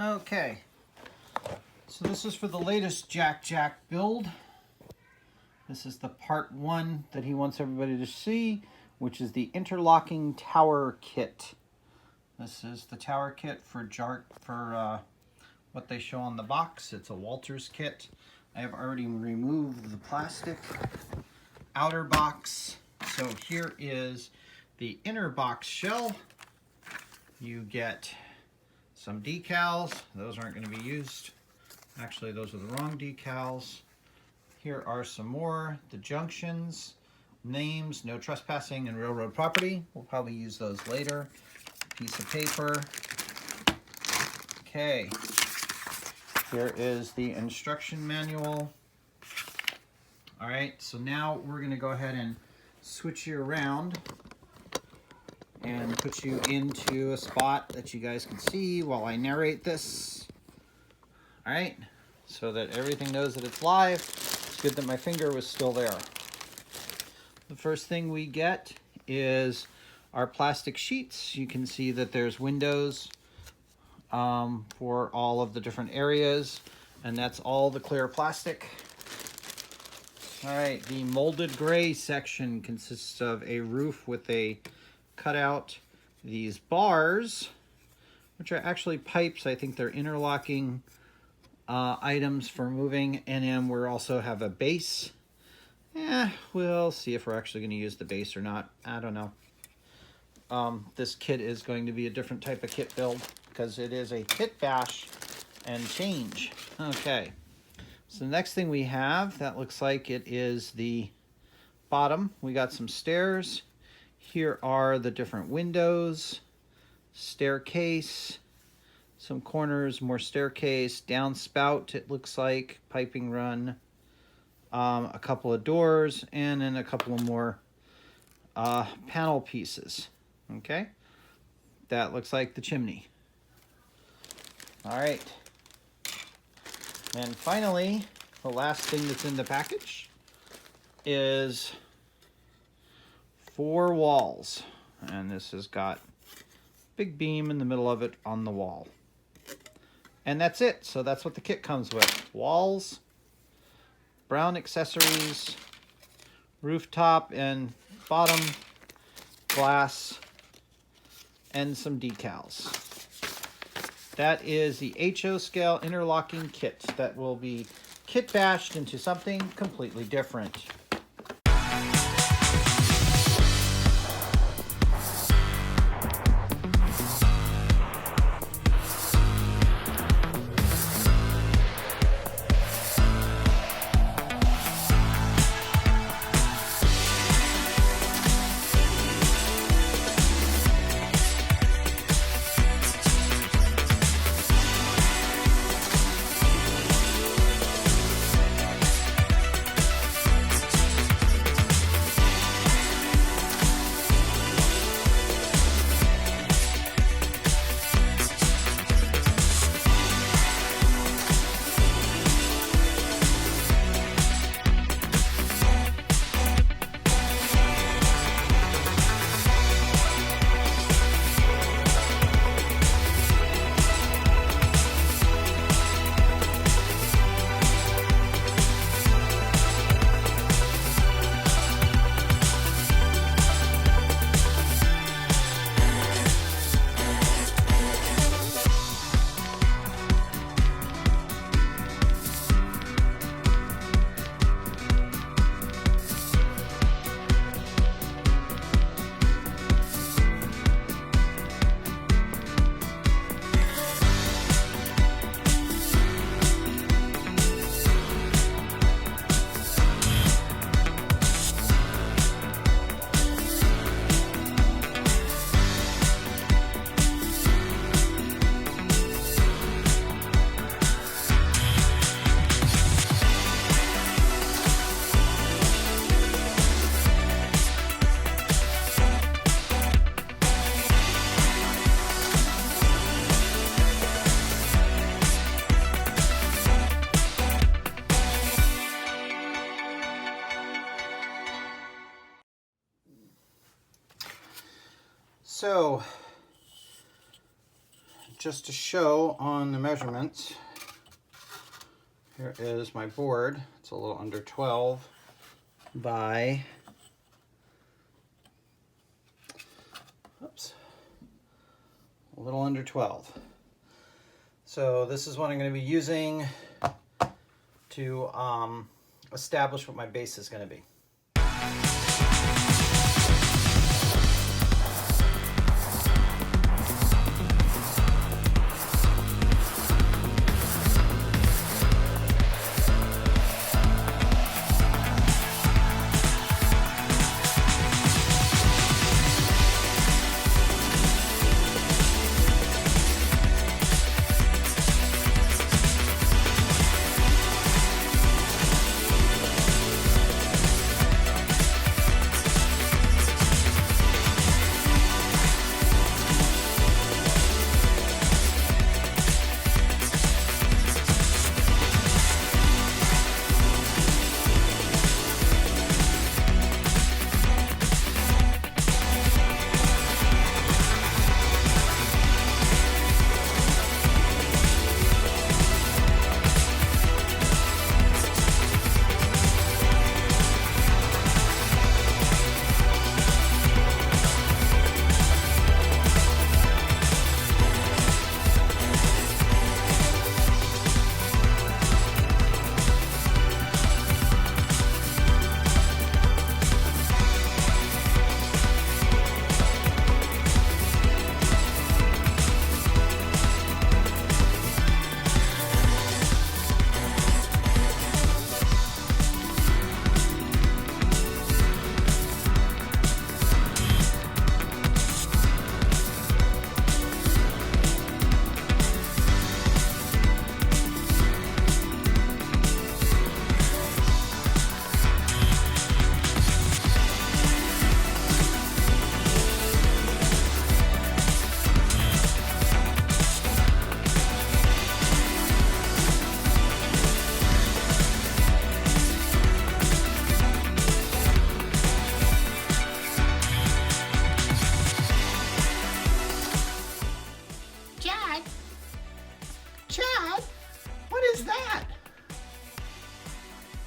Okay, so this is for the latest Jack build. This is the part 1 that he wants everybody to see, which is the Interlocking Tower Kit. This is the tower kit for what they show on the box. It's a Walthers kit. I have already removed the plastic outer box. So here is the inner box shell. You get some decals. Those aren't going to be used. Actually, those are the wrong decals. Here are some more. The junctions, names, no trespassing, and railroad property. We'll probably use those later. Piece of paper. Okay. Here is the instruction manual. All right, so now we're going to go ahead and switch you around and put you into a spot that you guys can see while I narrate this. All right, so that everything knows that it's live. It's good that my finger was still there. The first thing we get is our plastic sheets. You can see that there's windows for all of the different areas, and that's all the clear plastic. All right, the molded gray section consists of a roof with a cutout, these bars, which are actually pipes. I think they're interlocking items for moving, and then we also have a base. We'll see if we're actually going to use the base or not. I don't know. This kit is going to be a different type of kit build because it is a kit bash and change. Okay, so the next thing we have, that looks like it is the bottom. We got some stairs. Here are the different windows, staircase, some corners, more staircase, downspout, it looks like, piping run, a couple of doors, and then a couple of more panel pieces. Okay, that looks like the chimney. All right, and finally, the last thing that's in the package is 4 walls, and this has got big beam in the middle of it on the wall, and that's it. So that's what the kit comes with: walls, brown accessories, rooftop and bottom, glass, and some decals. That is the HO scale interlocking kit that will be kit bashed into something completely different. So just to show on the measurements, here is my board. It's a little under 12 by, oops, a little under 12. So this is what I'm going to be using to establish what my base is going to be.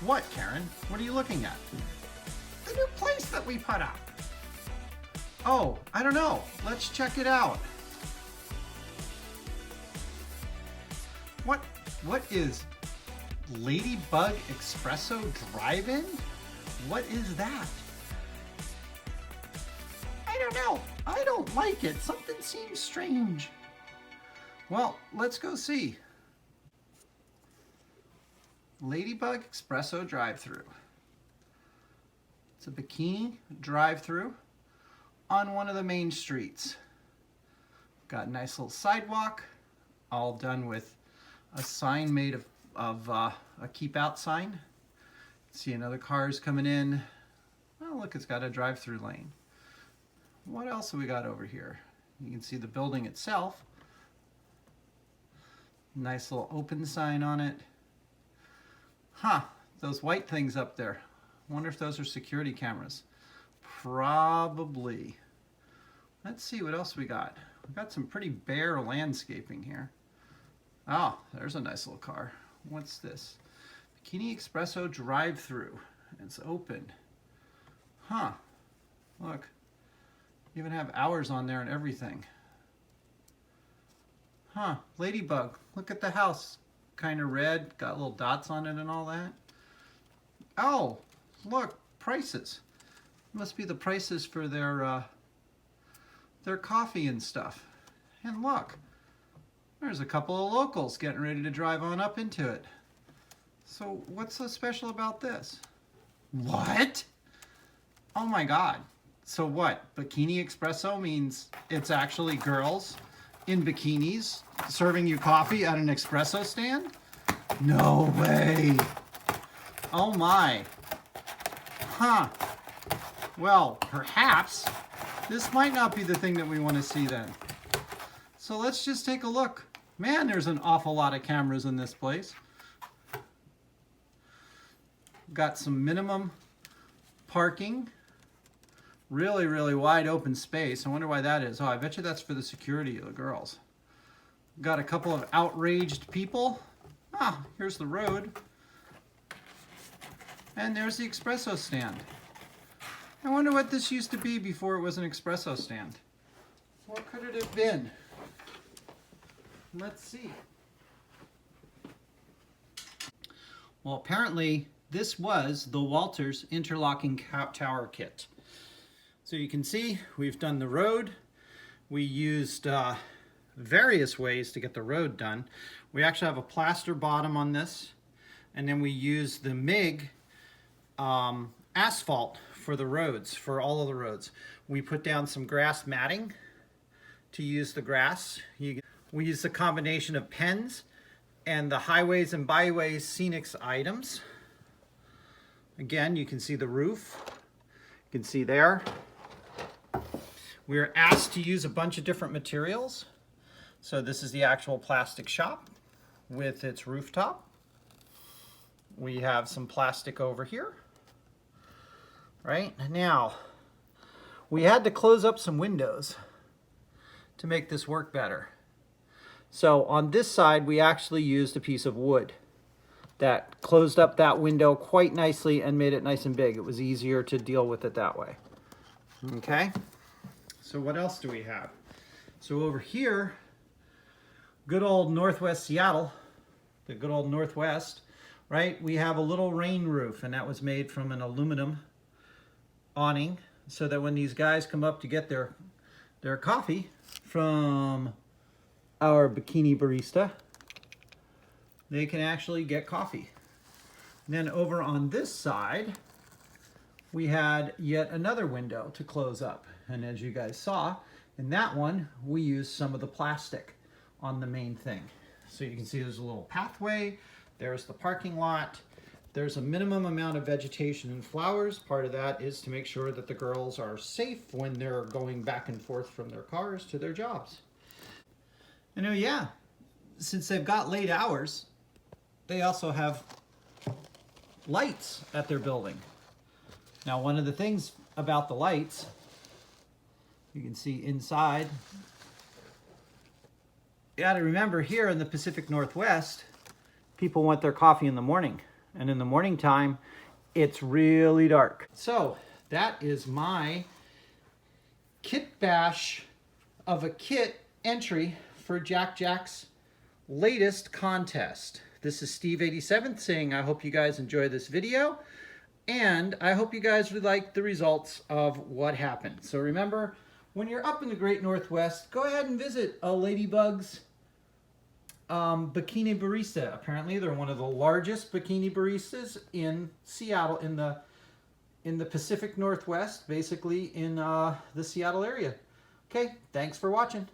What, Karen? What are you looking at? The new place that we put up. Oh, I don't know. Let's check it out. What is Ladybug Espresso Drive-In? What is that? I don't know. I don't like it. Something seems strange. Well, let's go see. Ladybug Espresso Drive-Thru. It's a bikini drive-thru on one of the main streets. Got a nice little sidewalk, all done with a sign made of a keep out sign. See another cars coming in. Oh, look, it's got a drive-through lane. What else have we got over here? You can see the building itself. Nice little open sign on it. Huh, those white things up there. I wonder if those are security cameras. Probably. Let's see what else we got. We've got some pretty bare landscaping here. Oh, there's a nice little car. What's this? Bikini Espresso Drive-Thru. It's open. Huh. Look. You even have hours on there and everything. Huh. Ladybug. Look at the house. Kind of red. Got little dots on it and all that. Oh, look. Prices. Must be the prices for their coffee and stuff. And look. There's a couple of locals getting ready to drive on up into it. So what's so special about this? What? Oh my God. So what? Bikini Espresso means it's actually girls in bikinis serving you coffee at an espresso stand? No way. Oh my. Huh. Well, perhaps this might not be the thing that we want to see then. So let's just take a look. Man, there's an awful lot of cameras in this place. Got some minimum parking Really, really wide open space. I wonder why that is. Oh, I bet you that's for the security of the girls. Got a couple of outraged people. Ah, here's the road. And there's the espresso stand. I wonder what this used to be before it was an espresso stand. What could it have been? Let's see. Well, apparently this was the Walthers Interlocking Tower Kit. So you can see we've done the road. We used various ways to get the road done. We actually have a plaster bottom on this, and then we use the MIG asphalt for the roads, for all of the roads. We put down some grass matting to use the grass. We use a combination of pens and the highways and byways scenics items. Again, you can see the roof. You can see there. We were asked to use a bunch of different materials. So this is the actual plastic shop with its rooftop. We have some plastic over here. Right now, we had to close up some windows to make this work better. So on this side, we actually used a piece of wood that closed up that window quite nicely and made it nice and big. It was easier to deal with it that way. Okay, so what else do we have? So over here, good old Northwest Seattle, the good old Northwest, right? We have a little rain roof, and that was made from an aluminum awning so that when these guys come up to get their coffee from our bikini barista, they can actually get coffee. And then over on this side, we had yet another window to close up. And as you guys saw, in that one, we used some of the plastic on the main thing. So you can see there's a little pathway, there's the parking lot, there's a minimum amount of vegetation and flowers. Part of that is to make sure that the girls are safe when they're going back and forth from their cars to their jobs. And oh yeah, since they've got late hours, they also have lights at their building. Now, one of the things about the lights, you can see inside, you got to remember here in the Pacific Northwest, people want their coffee in the morning. And in the morning time, it's really dark. So that is my kit bash of a kit entry for Jack's latest contest. This is Steve87 saying I hope you guys enjoy this video, and I hope you guys would like the results of what happened. So remember, when you're up in the Great Northwest, go ahead and visit a Ladybug's bikini barista. Apparently they're one of the largest bikini baristas in Seattle, in the Pacific Northwest, basically in the Seattle area. Okay, thanks for watching.